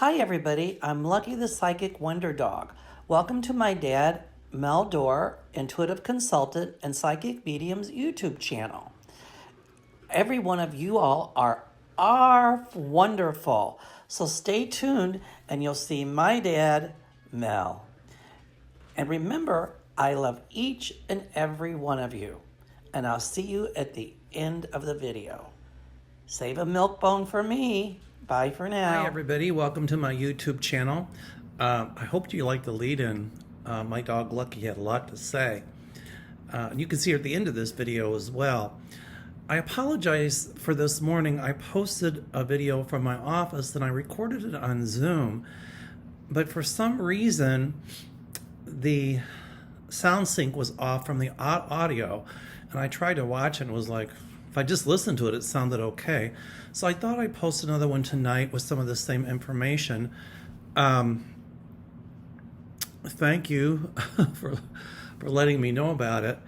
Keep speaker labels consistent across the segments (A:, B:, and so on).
A: Hi, everybody. I'm Lucky the Psychic Wonder Dog. Welcome to my dad, Mel Dorr, intuitive consultant and psychic medium's YouTube channel. Every one of you all are wonderful. So stay tuned and you'll see my dad, Mel. And remember, I love each and every one of you. And I'll see you at the end of the video. Save a milk bone for me. Bye for now.
B: Hi everybody, welcome to my YouTube channel. I hope you liked the lead-in. My dog Lucky had a lot to say. And you can see her at the end of this video as well. I apologize for this morning. I posted a video from my office and I recorded it on Zoom. But for some reason, the sound sync was off from the audio. And I tried to watch and was like, if I just listened to it, it sounded okay. So I thought I'd post another one tonight with some of the same information. Thank you for letting me know about it.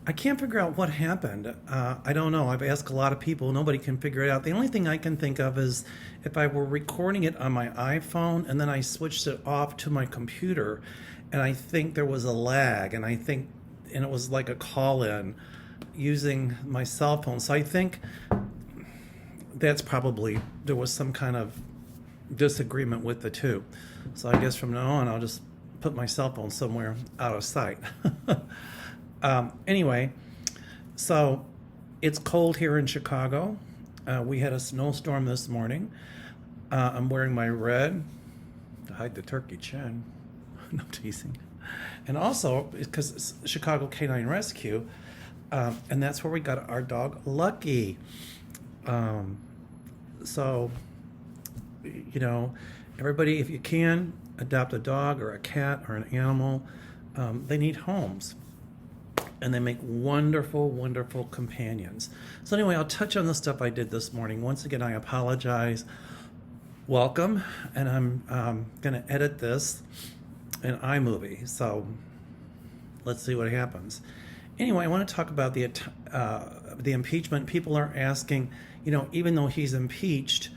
B: I can't figure out what happened. I don't know. I've asked a lot of people. Nobody can figure it out. The only thing I can think of is if I were recording it on my iPhone and then I switched it off to my computer, and I think there was a lag, and it was like a call-in using my cell phone. So I think that's probably, there was some kind of disagreement with the two. So I guess from now on, I'll just put my cell phone somewhere out of sight. Anyway, so it's cold here in Chicago. We had a snowstorm this morning. I'm wearing my red to hide the turkey chin. No, I'm teasing. And also, because it's Chicago Canine Rescue, and that's where we got our dog Lucky. So, you know, everybody, if you can, adopt a dog or a cat or an animal. They need homes. And they make wonderful, wonderful companions. So anyway, I'll touch on the stuff I did this morning. Once again, I apologize. Welcome. And I'm going to edit this in iMovie. So let's see what happens. Anyway, I want to talk about the impeachment. People are asking, you know, even though he's impeached,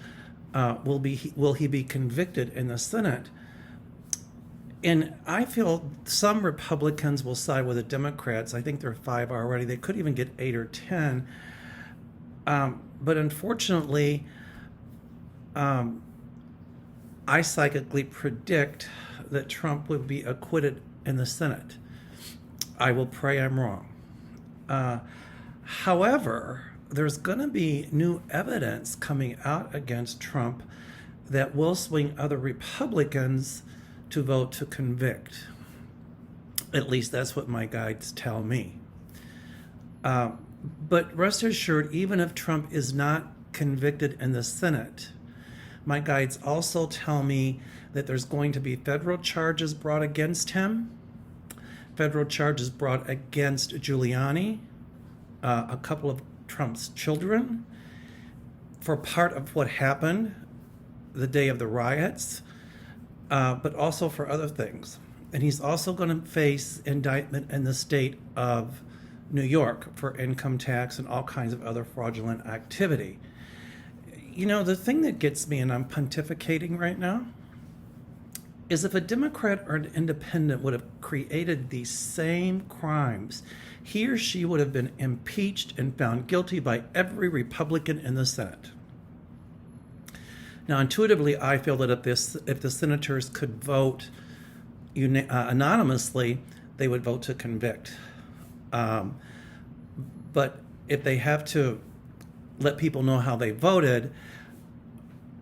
B: will he be convicted in the Senate? And I feel some Republicans will side with the Democrats. I think there are 5 already. They could even get 8 or 10. But unfortunately, I psychically predict that Trump would be acquitted in the Senate. I will pray I'm wrong. However, there's going to be new evidence coming out against Trump that will swing other Republicans to vote to convict. At least that's what my guides tell me. But rest assured, even if Trump is not convicted in the Senate, my guides also tell me that there's going to be federal charges brought against him, federal charges brought against Giuliani, a couple of Trump's children, for part of what happened the day of the riots, but also for other things. And he's also going to face indictment in the state of New York for income tax and all kinds of other fraudulent activity. You know, the thing that gets me, and I'm pontificating right now, is if a Democrat or an independent would have created these same crimes, he or she would have been impeached and found guilty by every Republican in the Senate. Now, intuitively, I feel that if the senators could vote anonymously, they would vote to convict. But if they have to let people know how they voted,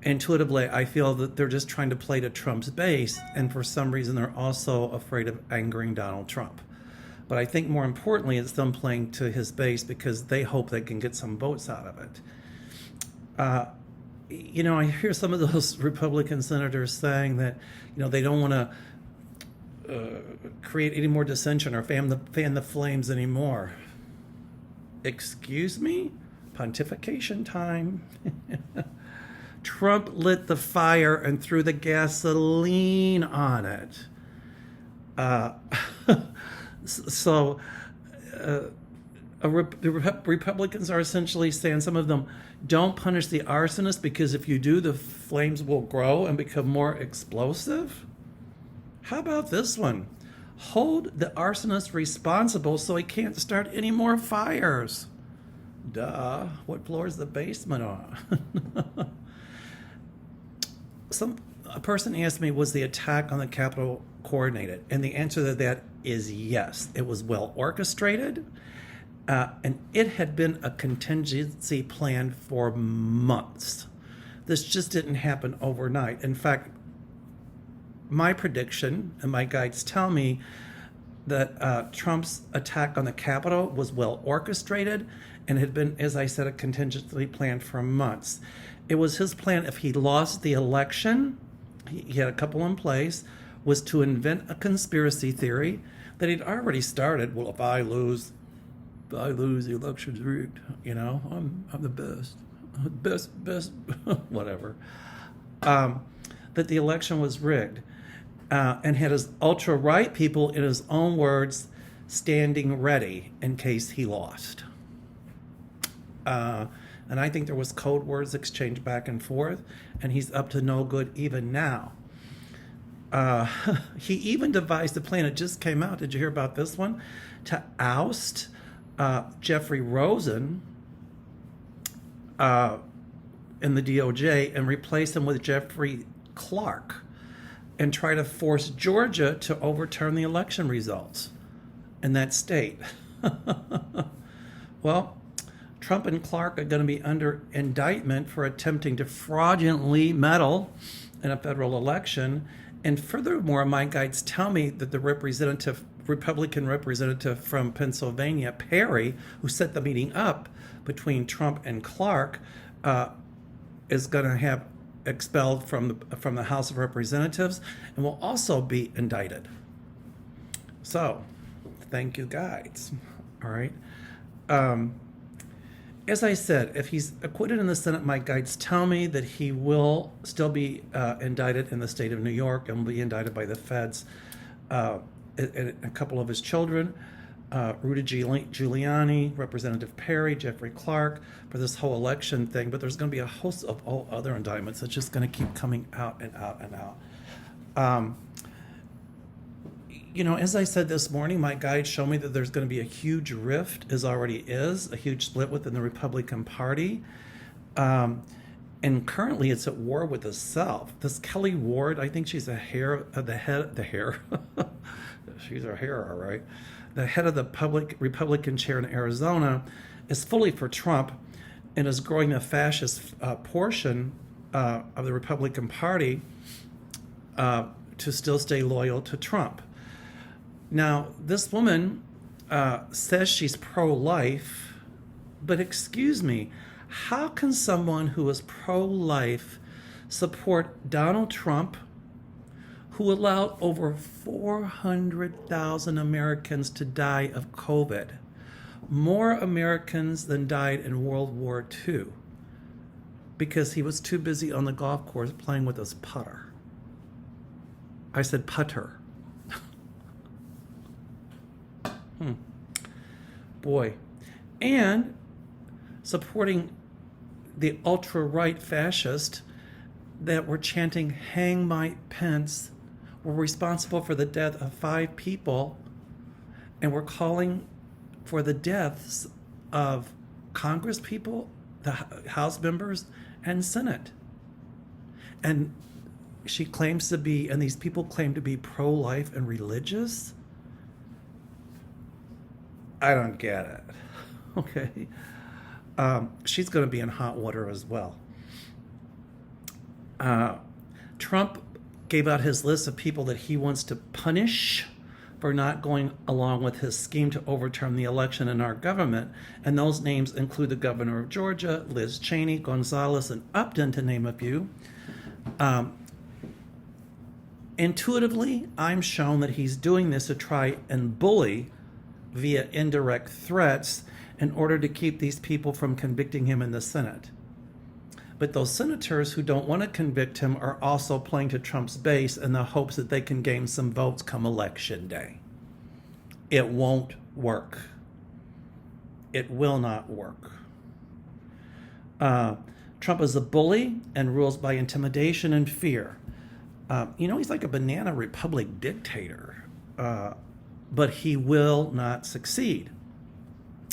B: intuitively, I feel that they're just trying to play to Trump's base, and for some reason, they're also afraid of angering Donald Trump. But I think more importantly, it's them playing to his base because they hope they can get some votes out of it. You know, I hear some of those Republican senators saying that, you know, they don't want to create any more dissension or fan the flames anymore. Excuse me? Pontification time. Trump lit the fire and threw the gasoline on it. So Republicans are essentially saying, some of them, don't punish the arsonist because if you do, the flames will grow and become more explosive. How about this one? Hold the arsonist responsible so he can't start any more fires. Duh. What floor is the basement on? A person asked me, was the attack on the Capitol coordinated? And the answer to that is yes. It was well orchestrated, and it had been a contingency plan for months. This just didn't happen overnight. In fact, my prediction and my guides tell me that Trump's attack on the Capitol was well orchestrated and had been, as I said, a contingency plan for months. It was his plan if he lost the election, he had a couple in place, was to invent a conspiracy theory that he'd already started. Well, if I lose, the election's rigged. You know, I'm the best, whatever. That the election was rigged, and had his ultra-right people, in his own words, standing ready in case he lost. And I think there was code words exchanged back and forth, and he's up to no good even now. He even devised a plan. It just came out. Did you hear about this one? To oust Jeffrey Rosen in the DOJ and replace him with Jeffrey Clark and try to force Georgia to overturn the election results in that state. Well, Trump and Clark are going to be under indictment for attempting to fraudulently meddle in a federal election. And furthermore, my guides tell me that the Republican representative from Pennsylvania, Perry, who set the meeting up between Trump and Clark, is going to have expelled from the House of Representatives and will also be indicted. So, thank you, guides. All right. As I said, if he's acquitted in the Senate, my guides tell me that he will still be indicted in the state of New York and will be indicted by the feds. And a couple of his children, Rudy Giuliani, Representative Perry, Jeffrey Clark, for this whole election thing. But there's going to be a host of all other indictments that's just going to keep coming out and out and out. You know, as I said this morning, my guides show me that there's going to be a huge rift, as already is, a huge split within the Republican Party. And currently it's at war with itself. This Kelly Ward, I think she's she's her hair, all right. The head of the Republican chair in Arizona is fully for Trump and is growing the fascist portion of the Republican Party to still stay loyal to Trump. Now, this woman says she's pro-life, but excuse me, how can someone who is pro-life support Donald Trump, who allowed over 400,000 Americans to die of COVID, more Americans than died in World War II, because he was too busy on the golf course playing with his putter? I said putter. Boy. And supporting the ultra-right fascists that were chanting "Hang Mike Pence" were responsible for the death of 5 people and were calling for the deaths of Congress people, the House members, and Senate. And she claims to be, and these people claim to be pro-life and religious. I don't get it. Okay. She's going to be in hot water as well. Trump gave out his list of people that he wants to punish for not going along with his scheme to overturn the election in our government. And those names include the governor of Georgia, Liz Cheney, Gonzalez, and Upton, to name a few. Intuitively, I'm shown that he's doing this to try and bully via indirect threats in order to keep these people from convicting him in the Senate. But those senators who don't want to convict him are also playing to Trump's base in the hopes that they can gain some votes come election day. It won't work. It will not work. Trump is a bully and rules by intimidation and fear. He's like a banana republic dictator, but he will not succeed.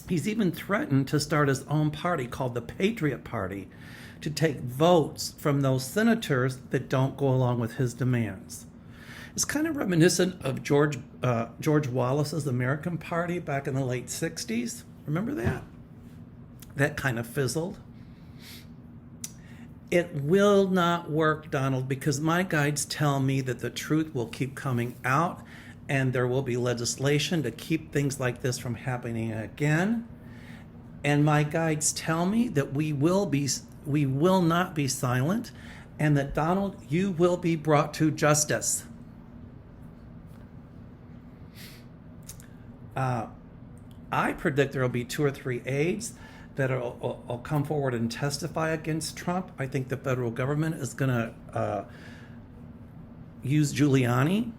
B: He's even threatened to start his own party called the Patriot Party to take votes from those senators that don't go along with his demands. It's kind of reminiscent of George Wallace's American Party back in the late 60s. Remember that? That kind of fizzled. It will not work, Donald, because my guides tell me that the truth will keep coming out and there will be legislation to keep things like this from happening again. And my guides tell me that we will not be silent, and that, Donald, you will be brought to justice. I predict there will be 2 or 3 aides that will come forward and testify against Trump. I think the federal government is going to use Giuliani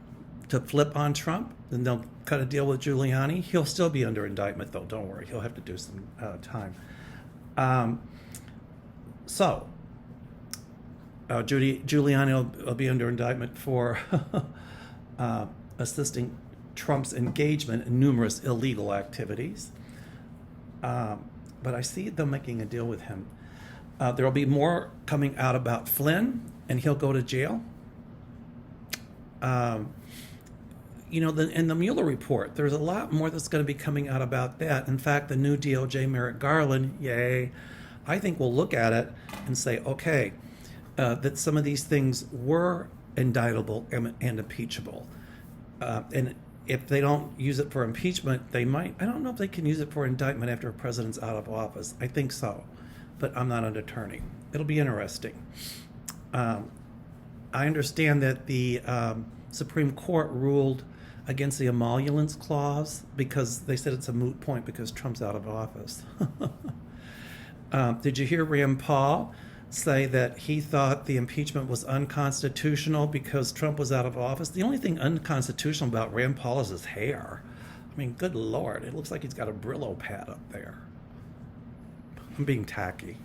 B: to flip on Trump, and they'll cut a deal with Giuliani. He'll still be under indictment, though. Don't worry. He'll have to do some time. Giuliani will be under indictment for assisting Trump's engagement in numerous illegal activities. But I see them making a deal with him. There will be more coming out about Flynn, and he'll go to jail. In the Mueller report, there's a lot more that's going to be coming out about that. In fact, the new DOJ Merrick Garland, yay, I think we'll look at it and say, okay, that some of these things were indictable and impeachable. And if they don't use it for impeachment, they might. I don't know if they can use it for indictment after a president's out of office. I think so, but I'm not an attorney. It'll be interesting. I understand that the Supreme Court ruled against the emoluments clause because they said it's a moot point because Trump's out of office. Did you hear Rand Paul say that he thought the impeachment was unconstitutional because Trump was out of office? The only thing unconstitutional about Rand Paul is his hair. I mean, good Lord, it looks like he's got a Brillo pad up there. I'm being tacky.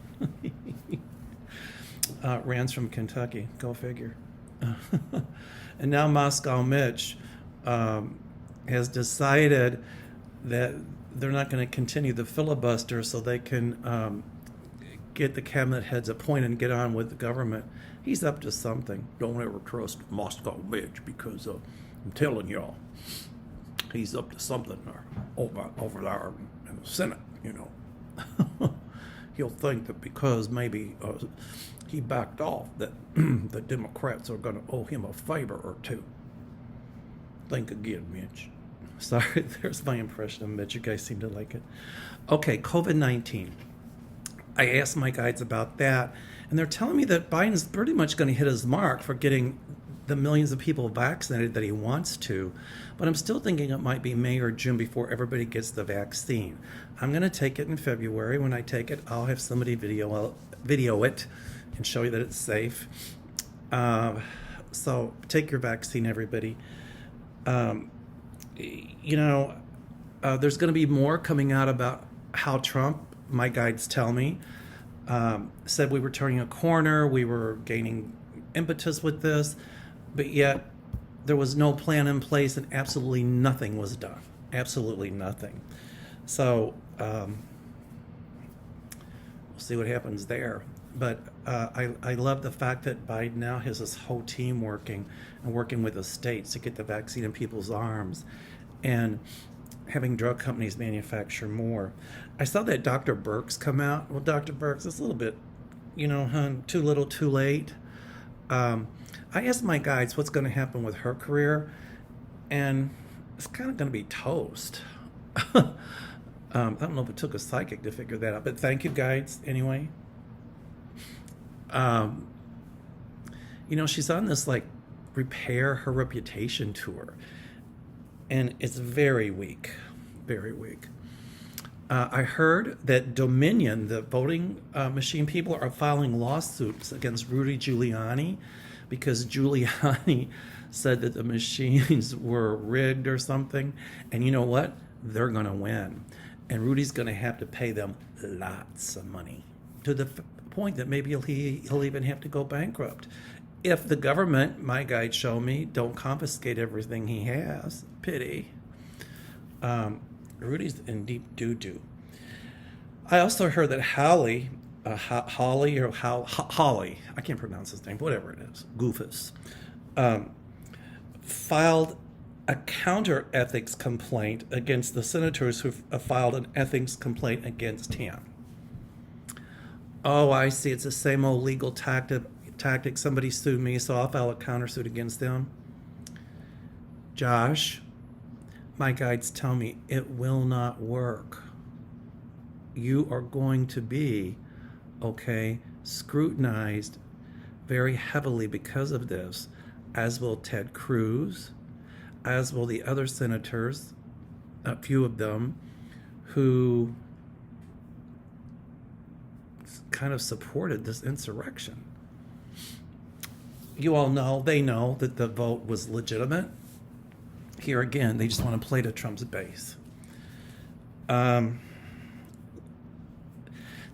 B: Rand's from Kentucky, go figure. And now Moscow Mitch has decided that they're not going to continue the filibuster so they can get the cabinet heads appointed and get on with the government. He's up to something. Don't ever trust Moscow Mitch because I'm telling y'all, he's up to something over there in the Senate, He'll think that because maybe he backed off that the Democrats are going to owe him a favor or two. Think again, Mitch. Sorry, there's my impression of Mitch. You guys seem to like it. Okay, COVID-19. I asked my guides about that, and they're telling me that Biden's pretty much going to hit his mark for getting the millions of people vaccinated that he wants to, but I'm still thinking it might be May or June before everybody gets the vaccine. I'm going to take it in February. When I take it, I'll have somebody video it and show you that it's safe. So take your vaccine, everybody. There's going to be more coming out about how Trump, my guides tell me, said we were turning a corner, we were gaining impetus with this, but yet there was no plan in place and absolutely nothing was done. Absolutely nothing. So we'll see what happens there. But I love the fact that Biden now has this whole team working with the states to get the vaccine in people's arms and having drug companies manufacture more. I saw that Dr. Birx come out. Well, Dr. Birx, it's a little bit, too little, too late. I asked my guides what's going to happen with her career, and it's kind of going to be toast. I don't know if it took a psychic to figure that out, but thank you, guides, anyway. She's on this repair her reputation tour, and it's very weak, very weak. I heard that Dominion, the voting machine people, are filing lawsuits against Rudy Giuliani because Giuliani said that the machines were rigged or something, and you know what? They're going to win. And Rudy's going to have to pay them lots of money, to the point that maybe he'll even have to go bankrupt. If the government, my guides show me, don't confiscate everything he has. Pity. Rudy's in deep doo-doo. I also heard that Holly, I can't pronounce his name, whatever it is, Goofus, filed a counter ethics complaint against the senators who filed an ethics complaint against him. Oh, I see. It's the same old legal tactic. Somebody sued me, so I'll file a countersuit against them. Josh, my guides tell me it will not work. You are going to be, scrutinized very heavily because of this, as will Ted Cruz, as will the other senators, a few of them, who kind of supported this insurrection. You all know, they know that the vote was legitimate. Here again, they just want to play to Trump's base. The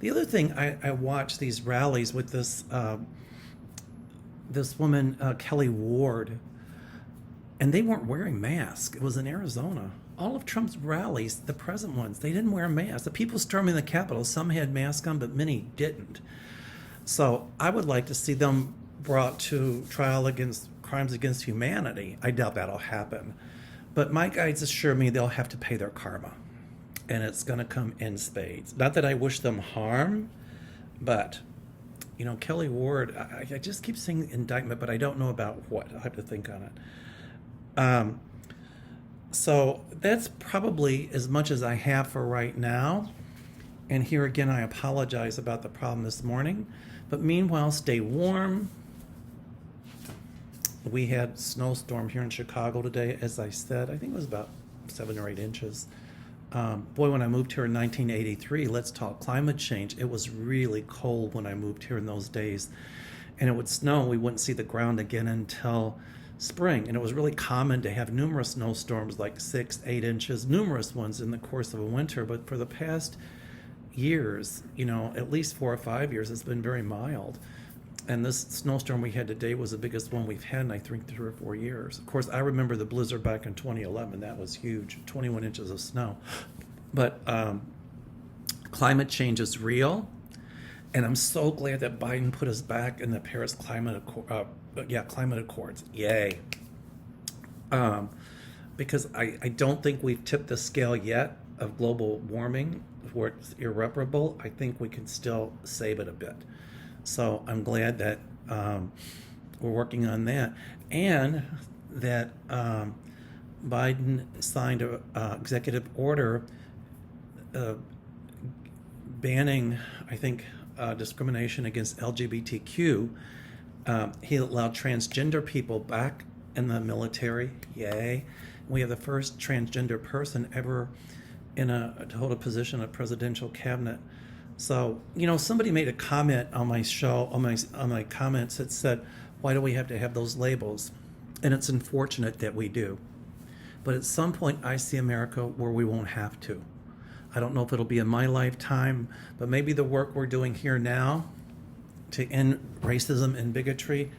B: other thing, I watched these rallies with this woman, Kelly Ward, and they weren't wearing masks. It was in Arizona. All of Trump's rallies, the present ones, they didn't wear masks. The people storming the Capitol, some had masks on, but many didn't. So I would like to see them brought to trial against crimes against humanity. I doubt that'll happen. But my guides assure me they'll have to pay their karma. And it's going to come in spades. Not that I wish them harm, but, Kelly Ward, I just keep saying indictment, but I don't know about what. I'll have to think on it. So that's probably as much as I have for right now. And here again, I apologize about the problem this morning. But meanwhile, stay warm. We had snowstorm here in Chicago today, as I said. I think it was about 7 or 8 inches. Boy, when I moved here in 1983, let's talk climate change. It was really cold when I moved here in those days. And it would snow. We wouldn't see the ground again until spring. And it was really common to have numerous snowstorms, like 6, 8 inches, numerous ones in the course of a winter. But for the past years, at least 4 or 5 years, it's been very mild. And this snowstorm we had today was the biggest one we've had in, I think, 3 or 4 years. Of course, I remember the blizzard back in 2011. That was huge, 21 inches of snow. But climate change is real. And I'm so glad that Biden put us back in the Paris Climate Accords. Yay. Because I don't think we've tipped the scale yet of global warming where it's irreparable. I think we can still save it a bit. So I'm glad that we're working on that, and that Biden signed an executive order banning, I think, discrimination against LGBTQ. He allowed transgender people back in the military. Yay. We have the first transgender person ever to hold a position in a presidential cabinet. So, somebody made a comment on my show, on my comments that said, why do we have to have those labels? And it's unfortunate that we do. But at some point, I see America where we won't have to. I don't know if it'll be in my lifetime, but maybe the work we're doing here now to end racism and bigotry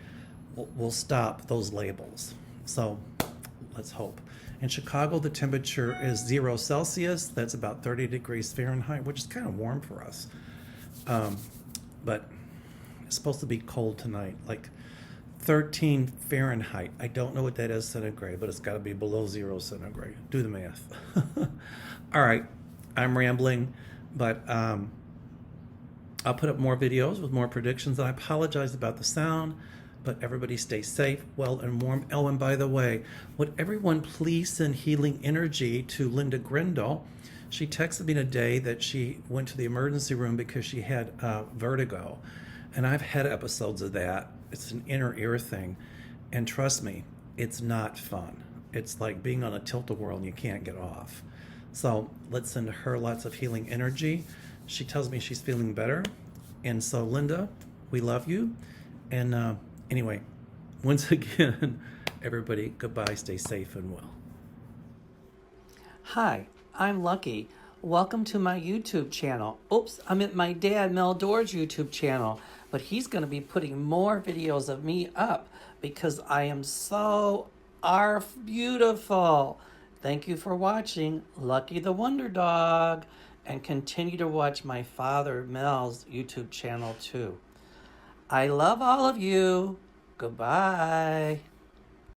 B: will stop those labels. So let's hope. In Chicago, the temperature is 0 Celsius. That's about 30 degrees Fahrenheit, which is kind of warm for us. But it's supposed to be cold tonight, like 13 Fahrenheit. I don't know what that is centigrade, but it's got to be below 0 centigrade. Do the math. All right, I'm rambling, but I'll put up more videos with more predictions. I apologize about the sound, but everybody stay safe, well, and warm. Oh, and by the way, would everyone please send healing energy to Linda Grindle? She texted me today that she went to the emergency room because she had vertigo. And I've had episodes of that. It's an inner ear thing. And trust me, it's not fun. It's like being on a tilt-a-whirl and you can't get off. So let's send her lots of healing energy. She tells me she's feeling better. And so, Linda, we love you. And anyway, once again, everybody, goodbye, stay safe and well.
A: Hi, I'm Lucky. welcome to my YouTube channel. Oops, I'm at my dad, Mel Doerr's YouTube channel, but he's going to be putting more videos of me up because I am so arf beautiful. Thank you for watching Lucky the Wonder Dog, and continue to watch my father Mel's YouTube channel too. I love all of you. Goodbye.